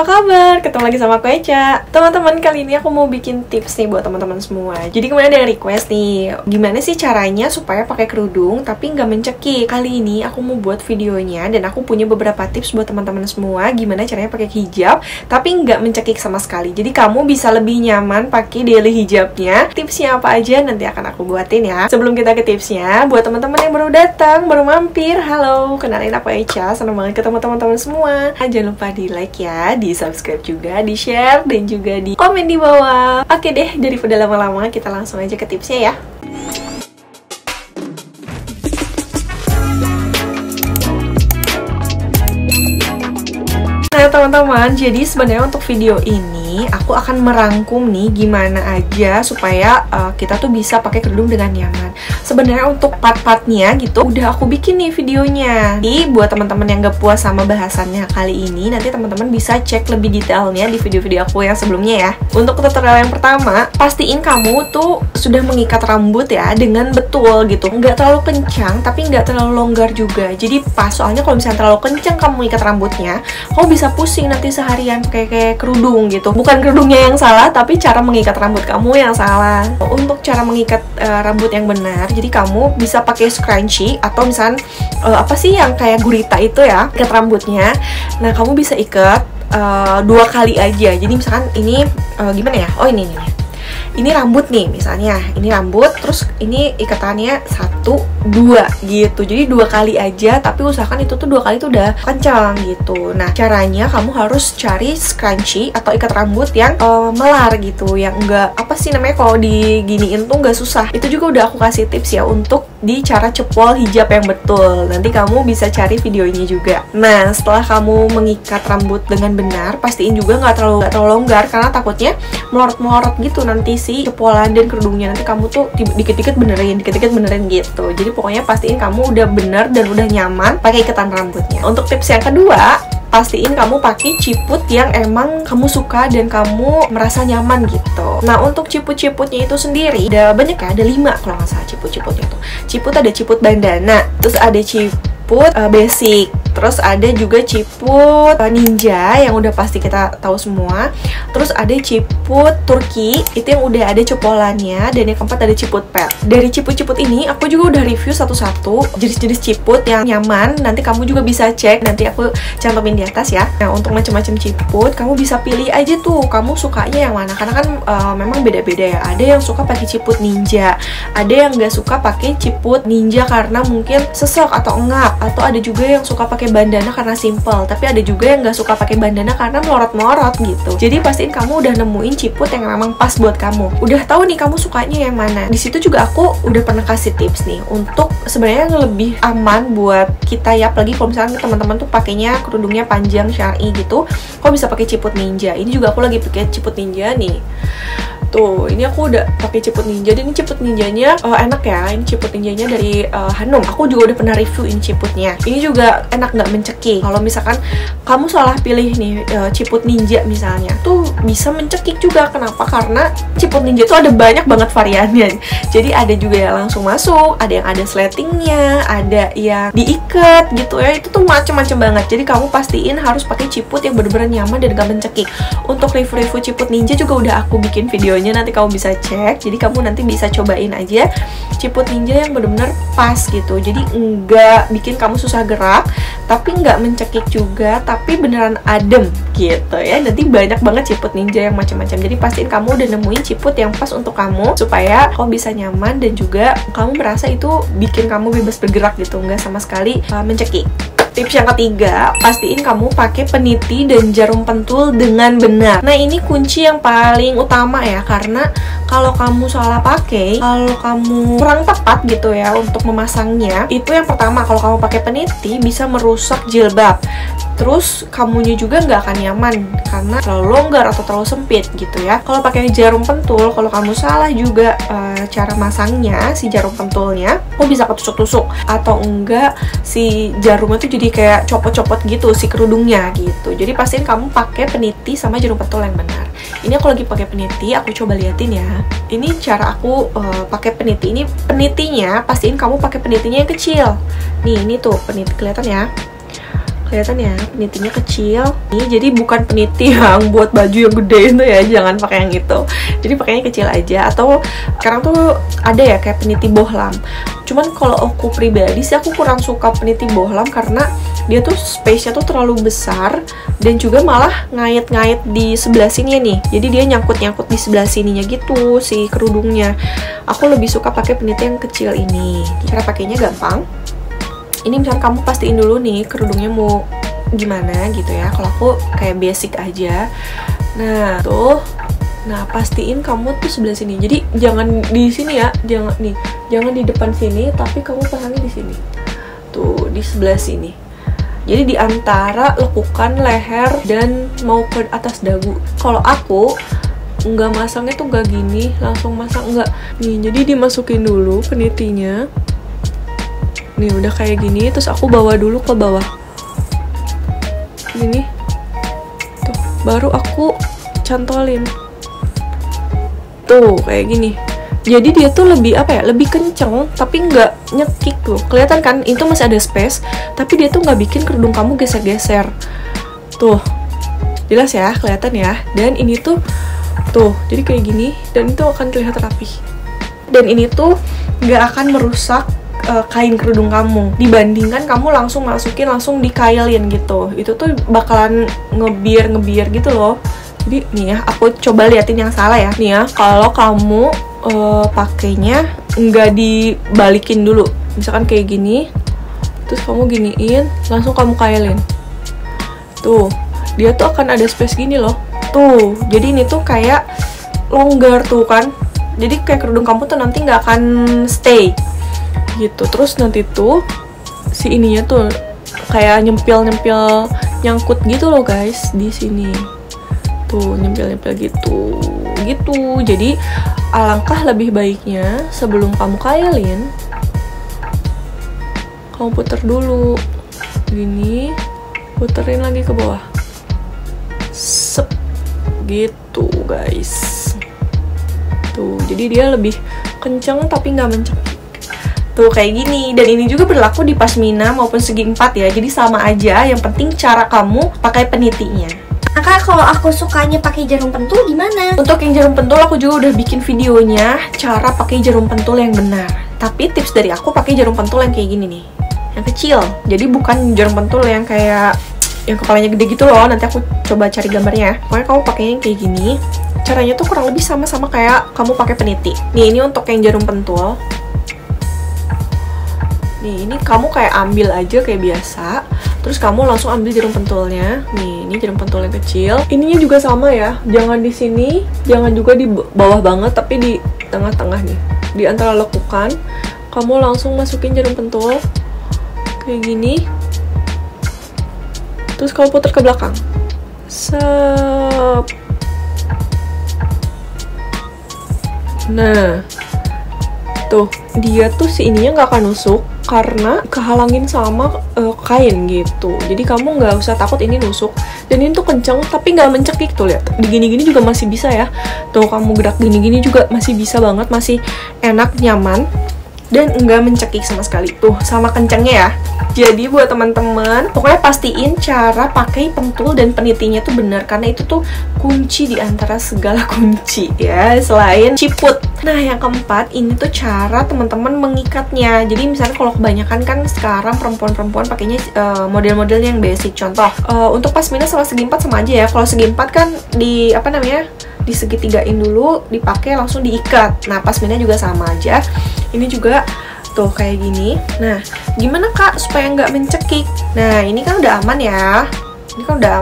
apa kabar? Ketemu lagi sama aku Eca. Teman-teman, kali ini aku mau bikin tips nih buat teman-teman semua. Jadi kemarin ada yang request nih, gimana sih caranya supaya pakai kerudung tapi nggak mencekik. Kali ini aku mau buat videonya dan aku punya beberapa tips buat teman-teman semua gimana caranya pakai hijab tapi nggak mencekik sama sekali. Jadi kamu bisa lebih nyaman pakai daily hijabnya. Tipsnya apa aja nanti akan aku buatin ya. Sebelum kita ke tipsnya, buat teman-teman yang baru datang, baru mampir, halo, kenalin aku Eca. Senang banget ketemu teman-teman semua. Jangan lupa di like ya, di subscribe juga, di share, dan juga di komen di bawah. Oke deh, daripada lama-lama kita langsung aja ke tipsnya ya. Nah teman-teman, jadi sebenarnya untuk video ini aku akan merangkum nih gimana aja supaya kita tuh bisa pakai kerudung dengan nyaman. Sebenarnya untuk part-partnya gitu udah aku bikin nih videonya. Jadi buat teman-teman yang gak puas sama bahasannya kali ini, nanti teman-teman bisa cek lebih detailnya di video-video aku yang sebelumnya ya. Untuk tutorial yang pertama, pastiin kamu tuh sudah mengikat rambut ya dengan betul gitu. Nggak terlalu kencang tapi nggak terlalu longgar juga. Jadi pas, soalnya kalau misalnya terlalu kencang kamu mengikat rambutnya, kamu bisa pusing nanti seharian kayak kerudung gitu. Bukan kerudungnya yang salah, tapi cara mengikat rambut kamu yang salah. Untuk cara mengikat rambut yang benar, jadi kamu bisa pakai scrunchie atau misalnya apa sih yang kayak gurita itu ya, ikat rambutnya. Nah kamu bisa ikat 2 kali aja. Jadi misalkan ini gimana ya? Oh ini rambut nih misalnya, ini rambut, terus ini ikatannya 1, 2 gitu. Jadi 2 kali aja, tapi usahakan itu tuh 2 kali tuh udah kencang gitu. Nah caranya kamu harus cari scrunchie atau ikat rambut yang melar gitu, yang enggak apa sih namanya kalau diginiin tuh nggak susah. Itu juga udah aku kasih tips ya untuk di cara cepol hijab yang betul. Nanti kamu bisa cari videonya juga. Nah setelah kamu mengikat rambut dengan benar, pastiin juga nggak terlalu longgar karena takutnya melorot-melorot gitu nanti si cepolan dan kerudungnya. Nanti kamu tuh dikit-dikit benerin gitu. Jadi pokoknya pastiin kamu udah bener dan udah nyaman pakai ikatan rambutnya. Untuk tips yang kedua, pastiin kamu pakai ciput yang emang kamu suka dan kamu merasa nyaman gitu. Nah untuk ciput-ciputnya itu sendiri ada banyak ya, ada 5 kalau nggak salah ciput-ciputnya tuh. Ciput ada ciput bandana, terus ada ciput basic, terus ada juga ciput ninja yang udah pasti kita tahu semua. Terus ada ciput Turki, itu yang udah ada cepolannya. Dan yang keempat ada ciput pet. Dari ciput-ciput ini aku juga udah review satu-satu jenis-jenis ciput yang nyaman. Nanti kamu juga bisa cek, nanti aku cantumin di atas ya. Nah untuk macam-macam ciput kamu bisa pilih aja tuh kamu sukanya yang mana, karena kan memang beda-beda ya. Ada yang suka pakai ciput ninja, ada yang nggak suka pakai ciput ninja karena mungkin sesek atau engap, atau ada juga yang suka pakai bandana karena simple, tapi ada juga yang nggak suka pakai bandana karena melorot-melorot gitu. Jadi pastiin kamu udah nemuin ciput yang memang pas buat kamu. Udah tahu nih kamu sukanya yang mana. Di situ juga aku udah pernah kasih tips nih untuk sebenarnya yang lebih aman buat kita ya, apalagi kalau misalnya teman-teman tuh pakainya kerudungnya panjang syar'i gitu, kok bisa pakai ciput ninja. Ini juga aku lagi pakai ciput ninja nih. Tuh, ini aku udah pakai ciput ninja, dan ini ciput ninjanya enak ya. Ini ciput ninjanya dari Hanum. Aku juga udah pernah review ini ciputnya. Ini juga enak, nggak mencekik. Kalau misalkan kamu salah pilih nih ciput ninja misalnya, tuh bisa mencekik juga. Kenapa? Karena ciput ninja tuh ada banyak banget variannya. Jadi ada juga yang langsung masuk, ada yang ada sletingnya, ada yang diikat gitu ya. Itu tuh macem-macem banget. Jadi kamu pastiin harus pakai ciput yang bener-bener nyaman dan gak mencekik. Untuk review-review ciput ninja juga udah aku bikin videonya, nanti kamu bisa cek. Jadi kamu nanti bisa cobain aja ciput ninja yang bener-bener pas gitu. Jadi enggak bikin kamu susah gerak, tapi enggak mencekik juga, tapi beneran adem gitu ya. Nanti banyak banget ciput ninja yang macam-macam. Jadi pastiin kamu udah nemuin ciput yang pas untuk kamu supaya kamu bisa nyaman dan juga kamu merasa itu bikin kamu bebas bergerak gitu, enggak sama sekali mencekik. Tips yang ketiga, pastiin kamu pakai peniti dan jarum pentul dengan benar. Nah ini kunci yang paling utama ya, karena kalau kamu salah pakai, kalau kamu kurang tepat gitu ya untuk memasangnya, itu yang pertama, kalau kamu pakai peniti bisa merusak jilbab. Terus kamunya juga nggak akan nyaman karena terlalu longgar atau terlalu sempit gitu ya. Kalau pakai jarum pentul, kalau kamu salah juga cara masangnya, si jarum pentulnya, kamu bisa ketusuk-tusuk, atau enggak si jarumnya tuh jadi kayak copot-copot gitu si kerudungnya gitu. Jadi pastiin kamu pakai peniti sama jarum pentul yang benar. Ini aku lagi pakai peniti, aku coba liatin ya. Ini cara aku pakai peniti. Ini penitinya, pastiin kamu pakai penitinya yang kecil. Nih, ini tuh peniti, kelihatan ya? Kelihatan ya, penitinya kecil. Ini jadi bukan peniti yang buat baju yang gede itu ya, jangan pakai yang itu. Jadi pakainya kecil aja. Atau sekarang tuh ada ya kayak peniti bohlam. Cuman kalau aku pribadi sih aku kurang suka peniti bohlam karena dia tuh space-nya tuh terlalu besar dan juga malah ngait-ngait di sebelah sini nih. Jadi dia nyangkut-nyangkut di sebelah sininya gitu si kerudungnya. Aku lebih suka pakai peniti yang kecil ini. Cara pakainya gampang. Ini misalnya kamu pastiin dulu nih kerudungnya mau gimana gitu ya. Kalau aku kayak basic aja. Nah, tuh. Nah, pastiin kamu tuh sebelah sini. Jadi jangan di sini ya, jangan di depan sini, tapi kamu pasangnya di sini. Tuh, di sebelah sini. Jadi di antara lekukan leher dan mau ke atas dagu. Kalau aku nggak masangnya tuh nggak gini, langsung masang nggak. Nih, jadi dimasukin dulu penitinya. Nih udah kayak gini, terus aku bawa dulu ke bawah. Gini. Tuh, baru aku cantolin. Tuh, kayak gini. Jadi dia tuh lebih apa ya? Lebih kenceng, tapi nggak nyekik tuh. Kelihatan kan? Itu masih ada space, tapi dia tuh nggak bikin kerudung kamu geser-geser. Tuh, jelas ya, kelihatan ya. Dan ini tuh, jadi kayak gini, dan itu akan terlihat rapi. Dan ini tuh nggak akan merusak kain kerudung kamu. Dibandingkan kamu langsung masukin, langsung dikailin gitu. Itu tuh bakalan ngebiar gitu loh. Jadi nih ya, aku coba liatin yang salah ya. Nih ya, kalau kamu pakainya nggak dibalikin dulu, misalkan kayak gini, terus kamu giniin, langsung kamu kailin. Tuh, dia tuh akan ada space gini loh. Tuh, jadi ini tuh kayak longgar tuh kan. Jadi kayak kerudung kamu tuh nanti nggak akan stay gitu. Terus nanti tuh si ininya tuh kayak nyempil nyangkut gitu loh guys di sini. Tuh, nyempil gitu. Jadi alangkah lebih baiknya sebelum kamu kailin, kamu puter dulu gini, puterin lagi ke bawah, sep gitu guys. Tuh, jadi dia lebih kenceng tapi nggak mencekik. Tuh, kayak gini. Dan ini juga berlaku di pasmina maupun segi 4 ya, jadi sama aja, yang penting cara kamu pakai penitinya. Nah Kak, kalau aku sukanya pakai jarum pentul gimana? Untuk yang jarum pentul aku juga udah bikin videonya cara pakai jarum pentul yang benar. Tapi tips dari aku pakai jarum pentul yang kayak gini nih, yang kecil. Jadi bukan jarum pentul yang kayak yang kepalanya gede gitu loh. Nanti aku coba cari gambarnya. Pokoknya kamu pakainya yang kayak gini. Caranya tuh kurang lebih sama-sama kayak kamu pakai peniti. Nih, ini untuk yang jarum pentul. Nih, ini kamu kayak ambil aja kayak biasa. Terus kamu langsung ambil jarum pentulnya. Nih, ini jarum pentul yang kecil. Ininya juga sama ya. Jangan di sini, jangan juga di bawah banget, tapi di tengah-tengah nih. Di antara lekukan, kamu langsung masukin jarum pentul kayak gini. Terus kamu putar ke belakang. Sep. Nah, tuh, dia tuh si ininya nggak akan nusuk karena kehalangin sama kain gitu. Jadi kamu nggak usah takut ini nusuk. Dan ini tuh kenceng tapi nggak mencekik tuh, lihat. Di gini-gini juga masih bisa ya. Tuh, kamu gerak gini-gini juga masih bisa banget, masih enak, nyaman, dan nggak mencekik sama sekali. Tuh, sama kencengnya ya. Jadi buat teman-teman, pokoknya pastiin cara pakai pentul dan penitinya tuh benar, karena itu tuh kunci di antara segala kunci ya, selain ciput. Nah, yang keempat, ini tuh cara teman-teman mengikatnya. Jadi misalnya kalau kebanyakan kan sekarang perempuan-perempuan pakainya model-modelnya yang basic. Contoh, untuk pasmina sama segi 4 sama aja ya. Kalau segi 4 kan di disegitigain dulu, dipakai langsung diikat. Nah, pasmina juga sama aja. Ini juga tuh kayak gini. Nah, gimana Kak supaya nggak mencekik? Nah, ini kan udah aman ya. Ini kan udah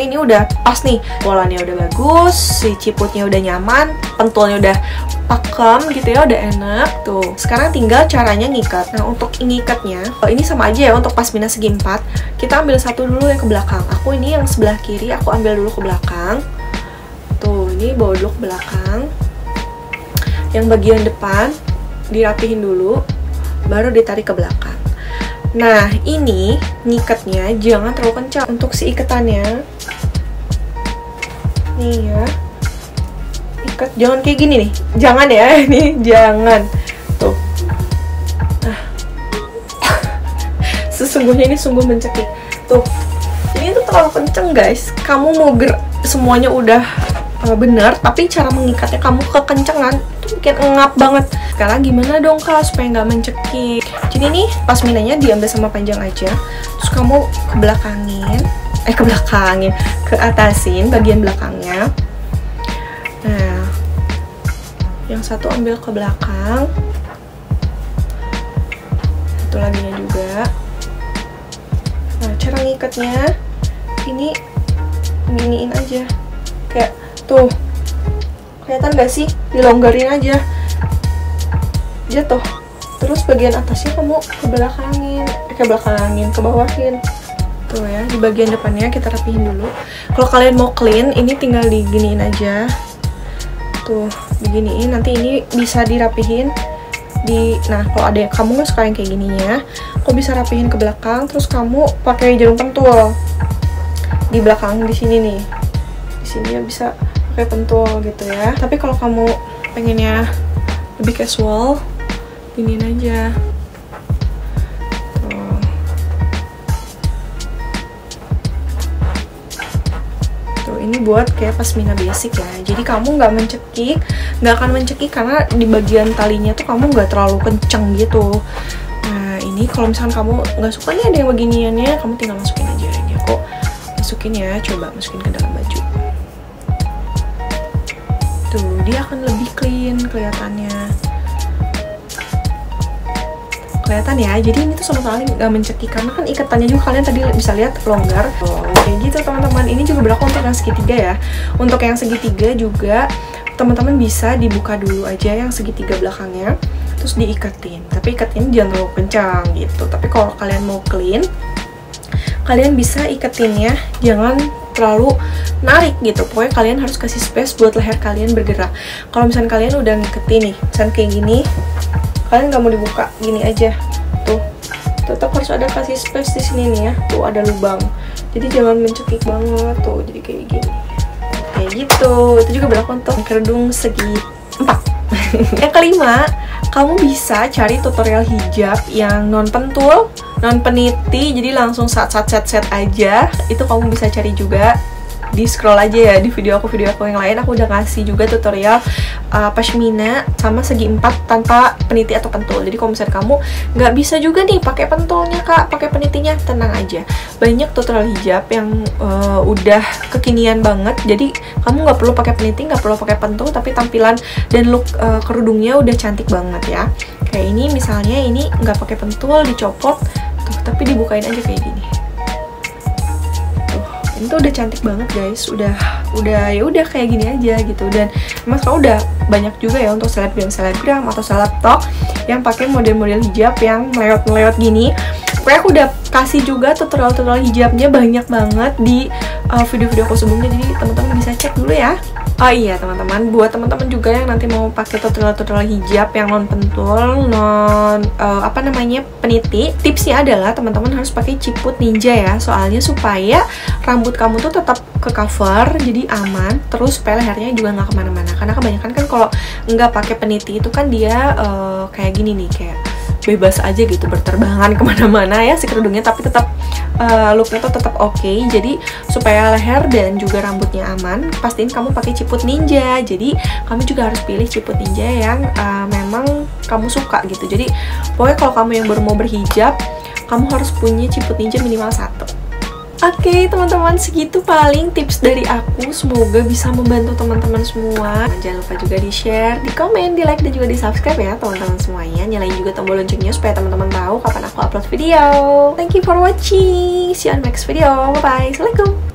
ini udah pas nih. Polanya udah bagus, si ciputnya udah nyaman, pentulnya udah pakem gitu ya, udah enak. Tuh, sekarang tinggal caranya ngikat. Nah, untuk ngikatnya, ini sama aja ya untuk pasmina segi 4. Kita ambil satu dulu yang ke belakang. Aku ini yang sebelah kiri, aku ambil dulu ke belakang. Tuh, ini bawa dulu ke belakang. Yang bagian depan dirapihin dulu, baru ditarik ke belakang. Nah, ini ngikatnya jangan terlalu kencang untuk si ikatannya. Nih ya, ikat jangan kayak gini nih, jangan ya, ini jangan. Tuh, nah, sesungguhnya ini sungguh mencekik. Tuh, ini tuh terlalu kenceng guys. Kamu mau semuanya udah bener, tapi cara mengikatnya kamu kekencengan tuh bikin ngap banget. Sekarang gimana dong kak supaya nggak mencekik? Jadi nih pasminanya diambil sama panjang aja, terus kamu ke atasin bagian belakangnya. Nah, yang satu ambil ke belakang, satu laginya juga. Nah, cara ngikatnya ini giniin aja, kayak tuh, kelihatan gak sih? Dilonggarin aja, jatuh. Terus bagian atasnya kamu ke bawahin. Tuh ya, di bagian depannya kita rapihin dulu. Kalau kalian mau clean, ini tinggal diginiin aja. Tuh, diginiin. Nanti ini bisa dirapihin. Nah, kalau ada kamu nggak suka yang kayak gininya, kok bisa rapihin ke belakang. Terus kamu pakai jarum pentul di belakang di sini nih. Di sini ya bisa pakai pentul gitu ya. Tapi kalau kamu pengennya lebih casual, giniin aja. Ini buat kayak pasmina basic ya. Jadi kamu nggak akan mencekik karena di bagian talinya tuh kamu nggak terlalu kenceng gitu. Nah ini kalau misalkan kamu nggak suka nih ada yang beginiannya, kamu tinggal masukin aja. Ini aku masukin ya, coba masukin ke dalam baju. Tuh dia akan lebih clean kelihatannya. Kelihatan ya, jadi ini tuh sama sekali nggak mencekik karena kan ikatannya juga kalian tadi bisa lihat longgar. Kayak gitu teman-teman. Ini juga berlaku untuk yang segitiga ya. Untuk yang segitiga juga teman-teman bisa dibuka dulu aja yang segitiga belakangnya, terus diikatin. Tapi ikatin jangan terlalu kencang gitu. Tapi kalau kalian mau clean, kalian bisa ikatinnya jangan terlalu narik gitu. Pokoknya kalian harus kasih space buat leher kalian bergerak. Kalau misalnya kalian udah ngiketin nih, misalnya kayak gini, kalian nggak mau dibuka, gini aja. Tuh, tetap harus ada kasih space di sini nih ya. Tuh ada lubang. Jadi jangan mencekik banget tuh. Jadi kayak gini. Kayak gitu. Itu juga berlaku untuk kerudung segi 4. Yang kelima, kamu bisa cari tutorial hijab yang non pentul, non peniti. Jadi langsung set aja. Itu kamu bisa cari juga. Di scroll aja ya di video aku yang lain, aku udah ngasih juga tutorial pashmina sama segi 4 tanpa peniti atau pentul. Jadi kalau misalnya kamu nggak bisa juga nih pakai pentulnya kak, pakai penitinya, tenang aja, banyak tutorial hijab yang udah kekinian banget. Jadi kamu nggak perlu pakai peniti, nggak perlu pakai pentul, tapi tampilan dan look kerudungnya udah cantik banget ya. Kayak ini misalnya, ini nggak pakai pentul, dicopot tuh, tapi dibukain aja kayak gini. Ini tuh udah cantik banget guys, udah ya udah kayak gini aja gitu. Dan emang sekarang udah banyak juga ya untuk selebgram atau selebtok yang pakai model-model hijab yang melewat gini. Pokoknya aku udah kasih juga tutorial hijabnya banyak banget di video-video aku sebelumnya, jadi teman-teman bisa cek dulu ya. Oh iya teman-teman, buat teman-teman juga yang nanti mau pakai tutorial hijab yang non pentul, peniti, tipsnya adalah teman-teman harus pakai ciput ninja ya, soalnya supaya rambut kamu tuh tetap ke cover, jadi aman, terus supaya lehernya juga nggak kemana-mana. Karena kebanyakan kan kalau nggak pakai peniti itu kan dia kayak gini nih, kayak bebas aja gitu berterbangan kemana-mana ya si kerudungnya, tapi tetap looknya tuh tetap oke. Jadi supaya leher dan juga rambutnya aman, pastiin kamu pakai ciput ninja. Jadi kamu juga harus pilih ciput ninja yang memang kamu suka gitu. Jadi pokoknya kalau kamu yang baru mau berhijab, kamu harus punya ciput ninja minimal 1. Oke teman-teman, segitu paling tips dari aku. Semoga bisa membantu teman-teman semua. Jangan lupa juga di-share, di-komen, di-like, dan juga di-subscribe ya teman-teman semuanya. Nyalain juga tombol loncengnya supaya teman-teman tahu kapan aku upload video. Thank you for watching. See you on next video. Bye-bye. Assalamualaikum.